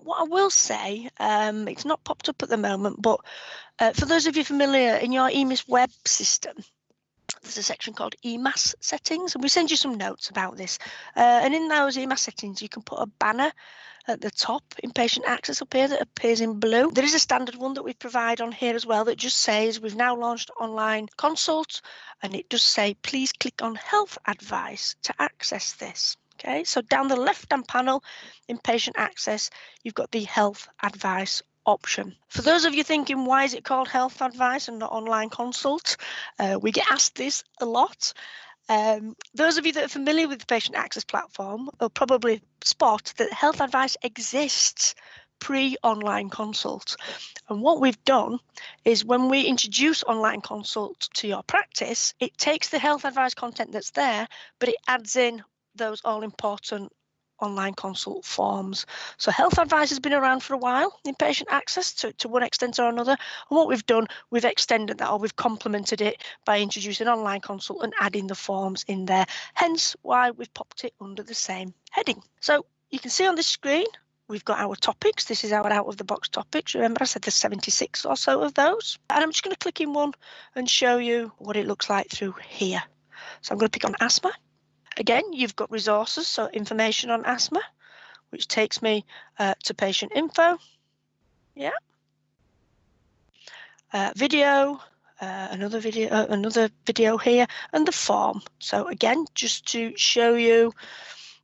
What I will say, it's not popped up at the moment, but for those of you familiar, in your EMIS web system, there's a section called EMAS settings, and we send you some notes about this. And in those EMAS settings, you can put a banner at the top in patient access up here that appears in blue. There is a standard one that we provide on here as well that just says we've now launched online consult, and it does say please click on health advice to access this. Okay, so down the left-hand panel in patient access, you've got the health advice option. For those of you thinking, why is it called health advice and not online consult? We get asked this a lot. Those of you that are familiar with the patient access platform will probably spot that health advice exists pre-online consult. And what we've done is when we introduce online consult to your practice, it takes the health advice content that's there, but it adds in those all-important online consult forms. So health advice has been around for a while in patient access to one extent or another. And what we've done, we've extended that, or we've complemented it by introducing online consult and adding the forms in there. Hence why we've popped it under the same heading. So you can see on this screen, we've got our topics. This is our out of the box topics. Remember, I said there's 76 or so of those. And I'm just going to click in one and show you what it looks like through here. So I'm going to pick on asthma. Again, you've got resources, so information on asthma, which takes me to patient info. Yeah. Video, another video here, and the form. So again, just to show you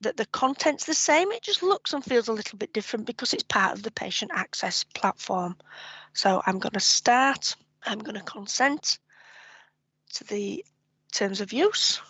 that the content's the same, it just looks and feels a little bit different because it's part of the patient access platform. So I'm going to start, I'm going to consent to the terms of use,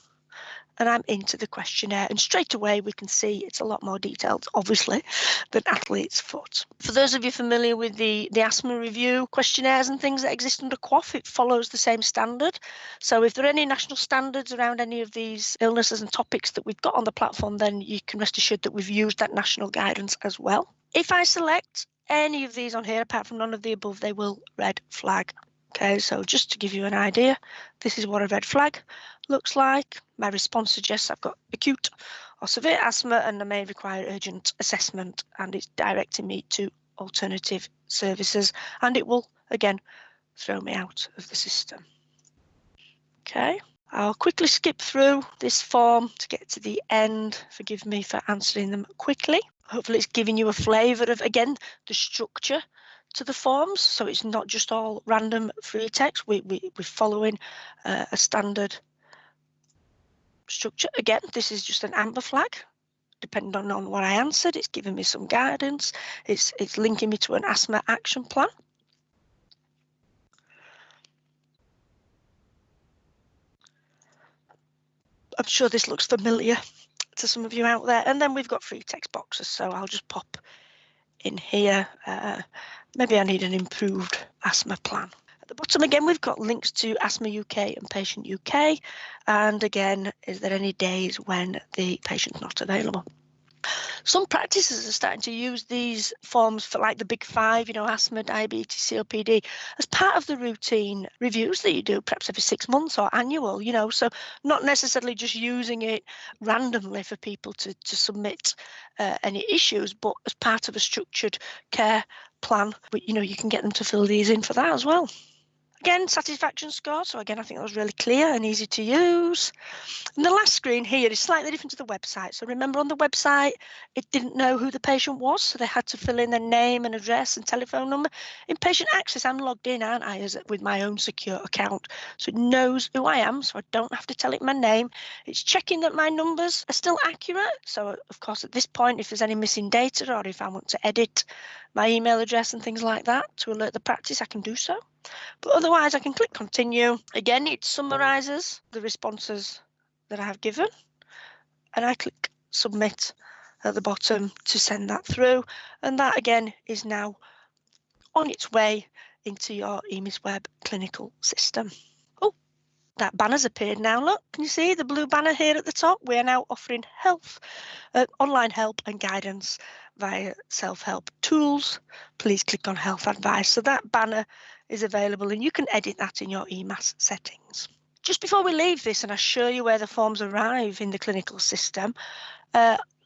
and I'm into the questionnaire, and straight away we can see it's a lot more detailed, obviously, than Athlete's Foot. For those of you familiar with the asthma review questionnaires and things that exist under QOF, it follows the same standard. So if there are any national standards around any of these illnesses and topics that we've got on the platform, then you can rest assured that we've used that national guidance as well. If I select any of these on here, apart from none of the above, they will red flag. Okay, so just to give you an idea, this is what a red flag looks like. My response suggests I've got acute or severe asthma and I may require urgent assessment, and it's directing me to alternative services, and it will again throw me out of the system. Okay, I'll quickly skip through this form to get to the end. Forgive me for answering them quickly. Hopefully it's giving you a flavour of, again, the structure to the forms, so it's not just all random free text. We're following a standard structure. Again, this is just an amber flag. Depending on what I answered, it's giving me some guidance. It's linking me to an asthma action plan. I'm sure this looks familiar to some of you out there. And then we've got free text boxes, so I'll just pop in here. Maybe I need an improved asthma plan. At the bottom again, we've got links to Asthma UK and Patient UK. And again, is there any days when the patient's not available? Some practices are starting to use these forms for like the big five, asthma, diabetes, COPD, as part of the routine reviews that you do, perhaps every 6 months or annual, so not necessarily just using it randomly for people to submit any issues, but as part of a structured care plan. But, you can get them to fill these in for that as well. Again, satisfaction score. So again, I think that was really clear and easy to use. And the last screen here is slightly different to the website. So remember, on the website, it didn't know who the patient was, so they had to fill in their name and address and telephone number. In Patient Access, I'm logged in, aren't I, with my own secure account. So it knows who I am, so I don't have to tell it my name. It's checking that my numbers are still accurate. So, of course, at this point, if there's any missing data or if I want to edit my email address and things like that to alert the practice, I can do so. But otherwise, I can click continue. Again, it summarises the responses that I have given, and I click submit at the bottom to send that through. And that again is now on its way into your EMIS Web clinical system. Oh, that banner's appeared now. Look, can you see the blue banner here at the top? We are now offering online help and guidance via self-help tools. Please click on health advice. So that banner is available, and you can edit that in your EMAS settings. Just before we leave this and I show you where the forms arrive in the clinical system,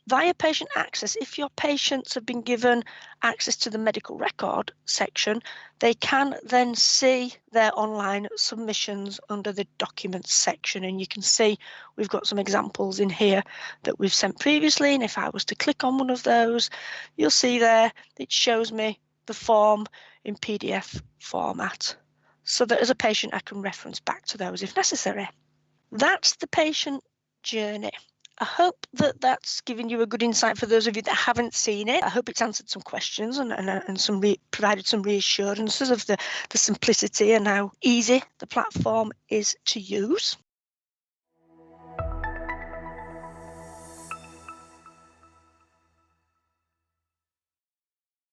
Via patient access, if your patients have been given access to the medical record section, they can then see their online submissions under the documents section. And you can see we've got some examples in here that we've sent previously. And if I was to click on one of those, you'll see there it shows me the form in PDF format, so that as a patient I can reference back to those if necessary. That's the patient journey. I hope that that's given you a good insight for those of you that haven't seen it. I hope it's answered some questions and provided some reassurances of the simplicity and how easy the platform is to use.